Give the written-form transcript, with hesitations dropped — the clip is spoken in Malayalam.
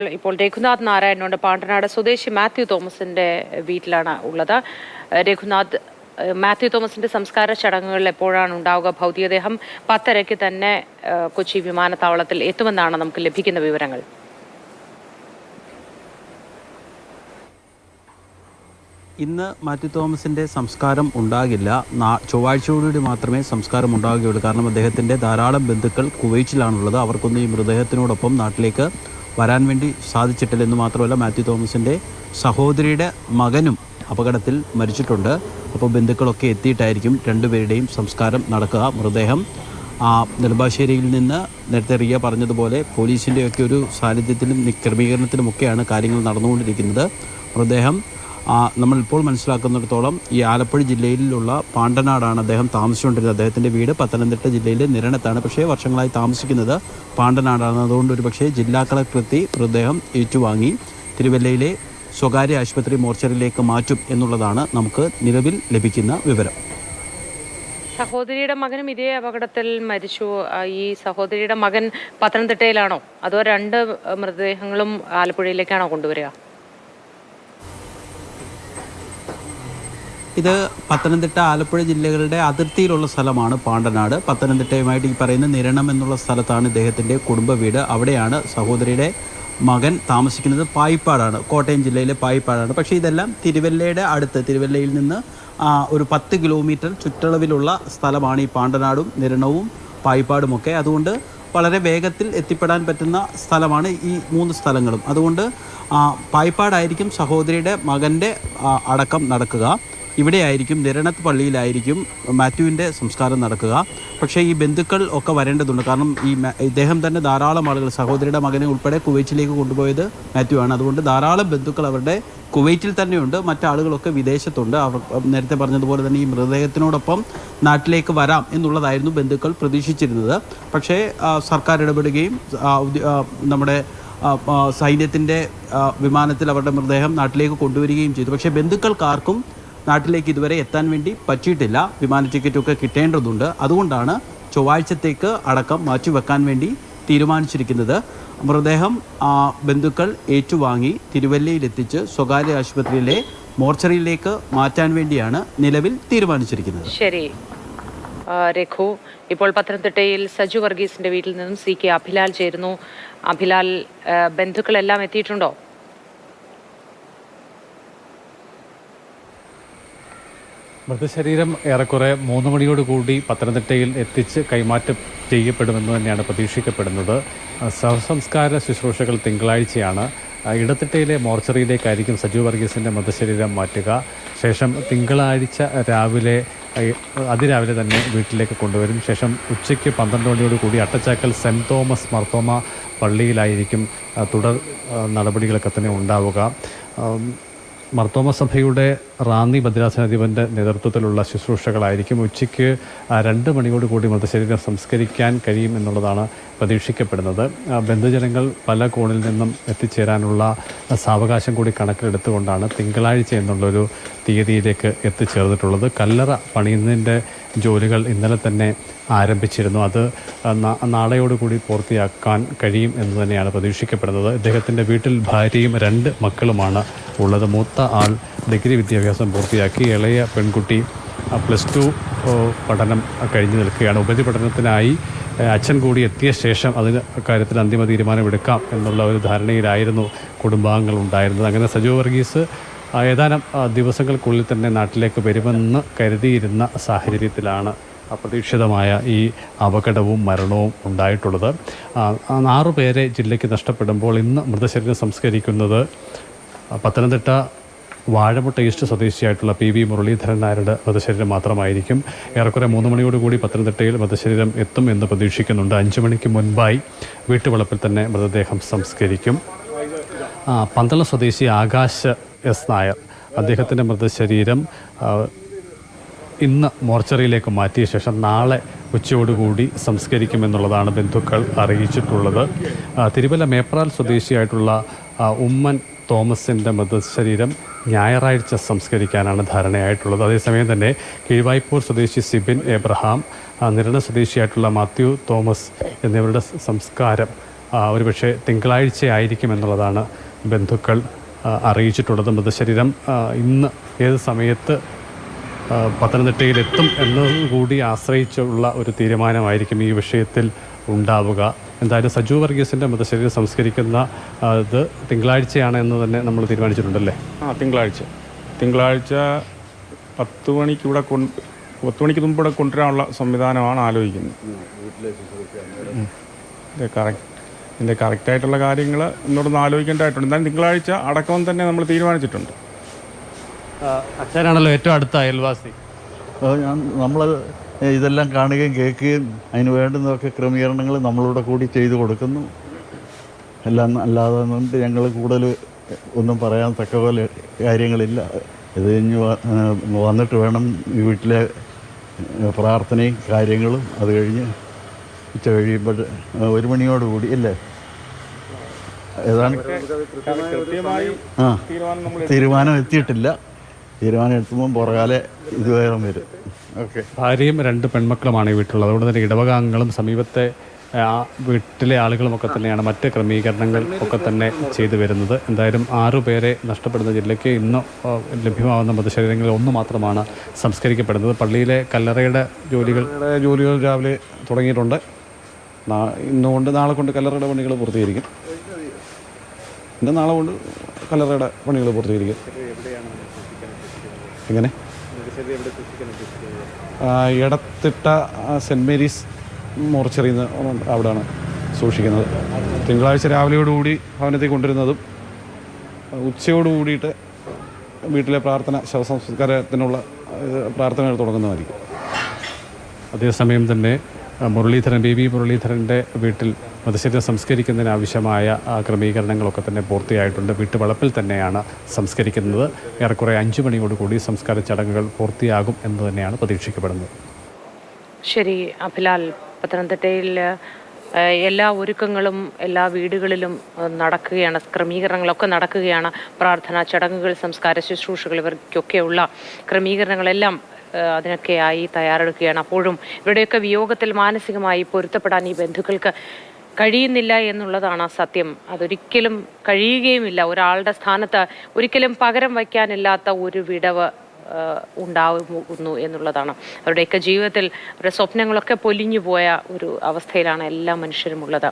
ഇപ്പോൾ രഘുനാഥ് നാരായണനുണ്ട്. പാണ്ടനാട് സ്വദേശി മാത്യു തോമസിന്റെ വീട്ടിലാണ് ഉള്ളത്. രഘുനാഥ്, മാത്യു തോമസിന്റെ സംസ്കാര ചടങ്ങുകൾ എപ്പോഴാണ് ഉണ്ടാവുക? ഭൗതികദേഹം 10:30 തന്നെ കൊച്ചി വിമാനത്താവളത്തിൽ എത്തുമെന്നാണ് നമുക്ക് ലഭിക്കുന്ന വിവരങ്ങൾ. ഇന്ന് മാത്യു തോമസിൻ്റെ സംസ്കാരം ഉണ്ടാകില്ല. ചൊവ്വാഴ്ചയോടുകൂടി മാത്രമേ സംസ്കാരം ഉണ്ടാകുകയുള്ളൂ. കാരണം അദ്ദേഹത്തിൻ്റെ ധാരാളം ബന്ധുക്കൾ കുവൈറ്റിലാണുള്ളത്. അവർക്കൊന്നും ഈ മൃതദേഹത്തിനോടൊപ്പം നാട്ടിലേക്ക് വരാൻ വേണ്ടി സാധിച്ചിട്ടില്ല. എന്ന് മാത്രമല്ല, മാത്യു തോമസിൻ്റെ സഹോദരിയുടെ മകനും അപകടത്തിൽ മരിച്ചിട്ടുണ്ട്. അപ്പോൾ ബന്ധുക്കളൊക്കെ എത്തിയിട്ടായിരിക്കും രണ്ടുപേരുടെയും സംസ്കാരം നടക്കുക. മൃതദേഹം നെടുമ്പാശ്ശേരിയിൽ നിന്ന് നേരത്തെ റിയ പറഞ്ഞതുപോലെ പോലീസിൻ്റെയൊക്കെ ഒരു സാന്നിധ്യത്തിലും ക്രമീകരണത്തിലുമൊക്കെയാണ് കാര്യങ്ങൾ നടന്നുകൊണ്ടിരിക്കുന്നത്. മൃതദേഹം നമ്മളിപ്പോൾ മനസ്സിലാക്കുന്നിടത്തോളം ഈ ആലപ്പുഴ ജില്ലയിലുള്ള പാണ്ടനാടാണ് അദ്ദേഹം താമസിച്ചുകൊണ്ടിരുന്നത്. അദ്ദേഹത്തിൻ്റെ വീട് പത്തനംതിട്ട ജില്ലയിലെ നിരണത്താണ്. പക്ഷേ വർഷങ്ങളായി താമസിക്കുന്നത് പാണ്ടനാടാണ്. അതുകൊണ്ട് ഒരു പക്ഷേ ജില്ലാ കളക്ടറെത്തി മൃതദേഹം ഏറ്റുവാങ്ങി തിരുവല്ലയിലെ സ്വകാര്യ ആശുപത്രി മോർച്ചറിയിലേക്ക് മാറ്റും എന്നുള്ളതാണ് നമുക്ക് നിലവിൽ ലഭിക്കുന്ന വിവരം. സഹോദരിയുടെ മകനും ഇതേ അപകടത്തിൽ മരിച്ചു. ഈ സഹോദരിയുടെ മകൻ പത്തനംതിട്ടയിലാണോ, അതോ രണ്ട് മൃതദേഹങ്ങളും ആലപ്പുഴയിലേക്കാണോ കൊണ്ടുവരിക? ഇത് പത്തനംതിട്ട ആലപ്പുഴ ജില്ലകളുടെ അതിർത്തിയിലുള്ള സ്ഥലമാണ് പാണ്ടനാട്. പത്തനംതിട്ടയുമായിട്ട് ഈ പറയുന്ന നിരണം എന്നുള്ള സ്ഥലത്താണ് ഇദ്ദേഹത്തിൻ്റെ കുടുംബ വീട്. അവിടെയാണ് സഹോദരിയുടെ മകൻ താമസിക്കുന്നത്. പായിപ്പാടാണ്, കോട്ടയം ജില്ലയിലെ പായിപ്പാടാണ്. പക്ഷേ ഇതെല്ലാം തിരുവല്ലയുടെ അടുത്ത്, തിരുവല്ലയിൽ നിന്ന് ഒരു 10 കിലോമീറ്റർ ചുറ്റളവിലുള്ള സ്ഥലമാണ് ഈ പാണ്ടനാടും നിരണവും പായിപ്പാടുമൊക്കെ. അതുകൊണ്ട് വളരെ വേഗത്തിൽ എത്തിപ്പെടാൻ പറ്റുന്ന സ്ഥലമാണ് ഈ 3 സ്ഥലങ്ങളും. അതുകൊണ്ട് പായിപ്പാടായിരിക്കും സഹോദരിയുടെ മകൻ്റെ അടക്കം നടക്കുക. ഇവിടെയായിരിക്കും, നിരണത്ത് പള്ളിയിലായിരിക്കും മാത്യുവിൻ്റെ സംസ്കാരം നടക്കുക. പക്ഷേ ഈ ബന്ധുക്കൾ ഒക്കെ വരേണ്ടതുണ്ട്. കാരണം ഇദ്ദേഹം തന്നെ ധാരാളം ആളുകൾ, സഹോദരിയുടെ മകനെ ഉൾപ്പെടെ കുവൈറ്റിലേക്ക് കൊണ്ടുപോയത് മാത്യു ആണ്. അതുകൊണ്ട് ധാരാളം ബന്ധുക്കൾ അവരുടെ കുവൈറ്റിൽ തന്നെയുണ്ട്. മറ്റാളുകളൊക്കെ വിദേശത്തുണ്ട്. അവർ നേരത്തെ പറഞ്ഞതുപോലെ തന്നെ ഈ മൃതദേഹത്തിനോടൊപ്പം നാട്ടിലേക്ക് വരാം എന്നുള്ളതായിരുന്നു ബന്ധുക്കൾ പ്രതീക്ഷിച്ചിരുന്നത്. പക്ഷേ സർക്കാർ ഇടപെടുകയും നമ്മുടെ സൈന്യത്തിൻ്റെ വിമാനത്തിൽ അവരുടെ മൃതദേഹം നാട്ടിലേക്ക് കൊണ്ടുവരികയും ചെയ്തു. പക്ഷേ ബന്ധുക്കൾക്കാർക്കും നാട്ടിലേക്ക് ഇതുവരെ എത്താൻ വേണ്ടി പറ്റിയിട്ടില്ല. വിമാന ടിക്കറ്റൊക്കെ കിട്ടേണ്ടതുണ്ട്. അതുകൊണ്ടാണ് ചൊവ്വാഴ്ചത്തേക്ക് അടക്കം മാറ്റിവെക്കാൻ വേണ്ടി തീരുമാനിച്ചിരിക്കുന്നത്. മൃതദേഹം ബന്ധുക്കൾ ഏറ്റുവാങ്ങി തിരുവല്ലയിലെത്തിച്ച് സ്വകാര്യ ആശുപത്രിയിലെ മോർച്ചറിയിലേക്ക് മാറ്റാൻ വേണ്ടിയാണ് നിലവിൽ തീരുമാനിച്ചിരിക്കുന്നത്. ശരി രഘു, ഇപ്പോൾ പത്തനംതിട്ടയിൽ സജു വർഗീസിന്റെ വീട്ടിൽ നിന്നും CK അഭിലാൽ ചേരുന്നു. അഭിലാൽ, ബന്ധുക്കളെല്ലാം എത്തിയിട്ടുണ്ടോ? മൃതശരീരം ഏറെക്കുറെ 3 മണിയോടുകൂടി പത്തനംതിട്ടയിൽ എത്തിച്ച് കൈമാറ്റം ചെയ്യപ്പെടുമെന്ന് തന്നെയാണ് പ്രതീക്ഷിക്കപ്പെടുന്നത്. ശവസംസ്കാര ശുശ്രൂഷകൾ തിങ്കളാഴ്ചയാണ്. ഇടത്തിട്ടയിലെ മോർച്ചറിയിലേക്കായിരിക്കും സജു വർഗീസിൻ്റെ മൃതശരീരം മാറ്റുക. ശേഷം തിങ്കളാഴ്ച അതിരാവിലെ തന്നെ വീട്ടിലേക്ക് കൊണ്ടുവരും. ശേഷം ഉച്ചയ്ക്ക് 12 മണിയോടുകൂടി അട്ടച്ചാക്കൽ സെൻറ് തോമസ് മർത്തോമ പള്ളിയിലായിരിക്കും തുടർ നടപടികളൊക്കെ തന്നെ ഉണ്ടാവുക. മർത്തോമ സഭയുടെ റാന്നി ഭദ്രാസനാധിപൻ്റെ നേതൃത്വത്തിലുള്ള ശുശ്രൂഷകളായിരിക്കും. ഉച്ചയ്ക്ക് 2 മണിയോടുകൂടി മൃതശരീരം സംസ്കരിക്കാൻ കഴിയും എന്നുള്ളതാണ് പ്രതീക്ഷിക്കപ്പെടുന്നത്. ബന്ധുജനങ്ങൾ പല കോണിൽ നിന്നും എത്തിച്ചേരാനുള്ള സാവകാശം കൂടി കണക്കിലെടുത്തുകൊണ്ടാണ് തിങ്കളാഴ്ച എന്നുള്ളൊരു തീയതിയിലേക്ക് എത്തിച്ചേർന്നിട്ടുള്ളത്. കല്ലറ പണിയുന്നതിൻ്റെ ജോലികൾ ഇന്നലെ തന്നെ ആരംഭിച്ചിരുന്നു. അത് നാളെയോടുകൂടി പൂർത്തിയാക്കാൻ കഴിയും എന്ന് തന്നെയാണ് പ്രതീക്ഷിക്കപ്പെടുന്നത്. ഇദ്ദേഹത്തിൻ്റെ വീട്ടിൽ ഭാര്യയും 2 മക്കളുമാണ് ഉള്ളത്. മൂത്ത ആൾ ഡിഗ്രി വിദ്യാഭ്യാസം പൂർത്തിയാക്കി. ഇളയ പെൺകുട്ടി +2 പഠനം കഴിഞ്ഞു നിൽക്കുകയാണ്. ഉപരിപഠനത്തിനായി അച്ഛൻ കൂടി എത്തിയ ശേഷം കാര്യത്തിൽ അന്തിമ തീരുമാനമെടുക്കാം എന്നുള്ള ഒരു ധാരണയിലായിരുന്നു കുടുംബാംഗങ്ങൾ ഉണ്ടായിരുന്നത്. അങ്ങനെ സജു വർഗീസ് ഏതാനും ദിവസങ്ങൾക്കുള്ളിൽ തന്നെ നാട്ടിലേക്ക് വരുമെന്ന് കരുതിയിരുന്ന സാഹചര്യത്തിലാണ് അപ്രതീക്ഷിതമായ ഈ അപകടവും മരണവും ഉണ്ടായിട്ടുള്ളത്. 6 പേരെ ജില്ലയ്ക്ക് നഷ്ടപ്പെടുമ്പോൾ ഇന്ന് മൃതശരീരം സംസ്കരിക്കുന്നത് പത്തനംതിട്ട വാഴമുട്ട ഈസ്റ്റ് സ്വദേശിയായിട്ടുള്ള PV മുരളീധരൻ നായരുടെ മൃതശരീരം മാത്രമായിരിക്കും. ഏറെക്കുറെ 3 മണിയോടുകൂടി പത്തനംതിട്ടയിൽ മൃതശരീരം എത്തും എന്ന് പ്രതീക്ഷിക്കുന്നുണ്ട്. 5 മണിക്ക് മുൻപായി വീട്ടുവളപ്പിൽ തന്നെ മൃതദേഹം സംസ്കരിക്കും. പന്തളം സ്വദേശി ആകാശ് S നായർ, അദ്ദേഹത്തിൻ്റെ മൃതശരീരം ഇന്ന് മോർച്ചറിയിലേക്ക് മാറ്റിയ ശേഷം നാളെ ഉച്ചയോടുകൂടി സംസ്കരിക്കുമെന്നുള്ളതാണ് ബന്ധുക്കൾ അറിയിച്ചിട്ടുള്ളത്. തിരുവല്ല മേപ്രാൽ സ്വദേശിയായിട്ടുള്ള ഉമ്മൻ തോമസിൻ്റെ മൃതശരീരം ഞായറാഴ്ച സംസ്കരിക്കാനാണ് ധാരണയായിട്ടുള്ളത്. അതേസമയം തന്നെ കീഴ്വായ്പൂർ സ്വദേശി സിബിൻ എബ്രഹാം, നിരണ സ്വദേശിയായിട്ടുള്ള മാത്യു തോമസ് എന്നിവരുടെ സംസ്കാരം ഒരുപക്ഷെ തിങ്കളാഴ്ച ആയിരിക്കും എന്നുള്ളതാണ് ബന്ധുക്കൾ അറിയിച്ചിട്ടുള്ളത്. മൃതശരീരം ഇന്ന് ഏത് സമയത്ത് പത്തനംതിട്ടയിലെത്തും എന്നതുകൂടി ആശ്രയിച്ചുള്ള ഒരു തീരുമാനമായിരിക്കും ഈ വിഷയത്തിൽ ഉണ്ടാവുക. എന്തായാലും സജു വർഗീസിൻ്റെ മൃതശരീരം സംസ്കരിക്കുന്ന ഇത് തിങ്കളാഴ്ചയാണ് എന്ന് തന്നെ നമ്മൾ തീരുമാനിച്ചിട്ടുണ്ടല്ലേ? തിങ്കളാഴ്ച 10 മണിക്ക് 10 മണിക്ക് മുമ്പ് ഇവിടെ കൊണ്ടുവരാനുള്ള സംവിധാനമാണ് ആലോചിക്കുന്നത്. ഇതിൻ്റെ കറക്റ്റായിട്ടുള്ള കാര്യങ്ങൾ എന്നോടൊന്ന് ആലോചിക്കേണ്ടതായിട്ടുണ്ട്. എന്തായാലും തിങ്കളാഴ്ച അടക്കം തന്നെ നമ്മൾ തീരുമാനിച്ചിട്ടുണ്ട്. അച്ഛനാണല്ലോ ഏറ്റവും അടുത്ത അയൽവാസി. നമ്മൾ ഇതെല്ലാം കാണുകയും കേൾക്കുകയും അതിന് വേണ്ടുന്നതൊക്കെ ക്രമീകരണങ്ങൾ നമ്മളിവിടെ കൂടി ചെയ്തു കൊടുക്കുന്നു. എല്ലാം അല്ലാതെ കൊണ്ട് ഞങ്ങൾ കൂടുതൽ ഒന്നും പറയാൻ തക്ക പോലെ കാര്യങ്ങളില്ല. ഇത് കഴിഞ്ഞ് വന്നിട്ട് വേണം ഈ വീട്ടിലെ പ്രാർത്ഥനയും കാര്യങ്ങളും. അത് കഴിഞ്ഞ് ഉച്ച കഴിയുമ്പോൾ 1 മണിയോടുകൂടി അല്ലേ ഏതാണ് തീരുമാനം എത്തിയിട്ടില്ല. തീരുമാനം എത്തുമ്പം പുറകാലെ ഇതുവരെ വരും. ഓക്കെ. ഭാര്യയും 2 പെൺമക്കളുമാണ് ഈ വീട്ടിലുള്ളത്. അതുകൊണ്ട് തന്നെ ഇടവകാംഗങ്ങളും സമീപത്തെ വീട്ടിലെ ആളുകളുമൊക്കെ തന്നെയാണ് മറ്റ് ക്രമീകരണങ്ങൾ ഒക്കെ തന്നെ ചെയ്തു വരുന്നത്. എന്തായാലും 6 പേരെ നഷ്ടപ്പെടുന്ന ജില്ലയ്ക്ക് ഇന്ന് ലഭ്യമാകുന്ന മൃതശരീരങ്ങളിൽ 1 മാത്രമാണ് സംസ്കരിക്കപ്പെടുന്നത്. പള്ളിയിലെ കല്ലറയുടെ ജോലികൾ രാവിലെ തുടങ്ങിയിട്ടുണ്ട്. ഇന്നുകൊണ്ട് നാളെ കൊണ്ട് കല്ലറയുടെ പണികൾ പൂർത്തീകരിക്കും. നാളെ കൊണ്ട് കല്ലറയുടെ പണികൾ പൂർത്തീകരിക്കും. എങ്ങനെ? ഇടത്തിട്ട സെൻറ്റ് മേരീസ് മോർച്ചറിയുന്ന അവിടെയാണ് സൂക്ഷിക്കുന്നത്. തിങ്കളാഴ്ച രാവിലെയോടുകൂടി ഭവനത്തിൽ കൊണ്ടുവരുന്നതും ഉച്ചയോട് കൂടിയിട്ട് വീട്ടിലെ ശവസംസ്കാരത്തിനുള്ള പ്രാർത്ഥനകൾ തുടങ്ങുന്നതായിരിക്കും. അതേസമയം തന്നെ മുരളീധരൻ ബേബി മുരളീധരൻ്റെ വീട്ടിൽ മൃതശരീരം സംസ്കരിക്കുന്നതിനാവശ്യമായ ക്രമീകരണങ്ങളൊക്കെ തന്നെ പൂർത്തിയായിട്ടുണ്ട്. വീട്ടുവളപ്പിൽ തന്നെയാണ് സംസ്കരിക്കുന്നത്. ഏറെക്കുറെ 5 മണിയോടുകൂടി സംസ്കാര ചടങ്ങുകൾ പൂർത്തിയാകും എന്ന് തന്നെയാണ് പ്രതീക്ഷിക്കപ്പെടുന്നത്. ശരി അഭിലാൽ, പത്തനംതിട്ടയിൽ എല്ലാ ഒരുക്കങ്ങളും എല്ലാ വീടുകളിലും നടക്കുകയാണ്, ക്രമീകരണങ്ങളൊക്കെ നടക്കുകയാണ്. പ്രാർത്ഥനാ ചടങ്ങുകൾ, സംസ്കാര ശുശ്രൂഷകൾ, ഇവർക്കൊക്കെയുള്ള ക്രമീകരണങ്ങളെല്ലാം അതിനൊക്കെയായി തയ്യാറെടുക്കുകയാണ്. അപ്പോഴും ഇവരുടെയൊക്കെ വിയോഗത്തിൽ മാനസികമായി പൊരുത്തപ്പെടാൻ ഈ ബന്ധുക്കൾക്ക് കഴിയുന്നില്ല എന്നുള്ളതാണ് സത്യം. അതൊരിക്കലും കഴിയുകയുമില്ല. ഒരാളുടെ സ്ഥാനത്ത് ഒരിക്കലും പകരം വയ്ക്കാനില്ലാത്ത ഒരു വിടവ് ഉണ്ടാകുന്നു എന്നുള്ളതാണ്. അവരുടെയൊക്കെ ജീവിതത്തിൽ അവരുടെ സ്വപ്നങ്ങളൊക്കെ പൊലിഞ്ഞു പോയ ഒരു അവസ്ഥയിലാണ് എല്ലാ മനുഷ്യരും ഉള്ളത്.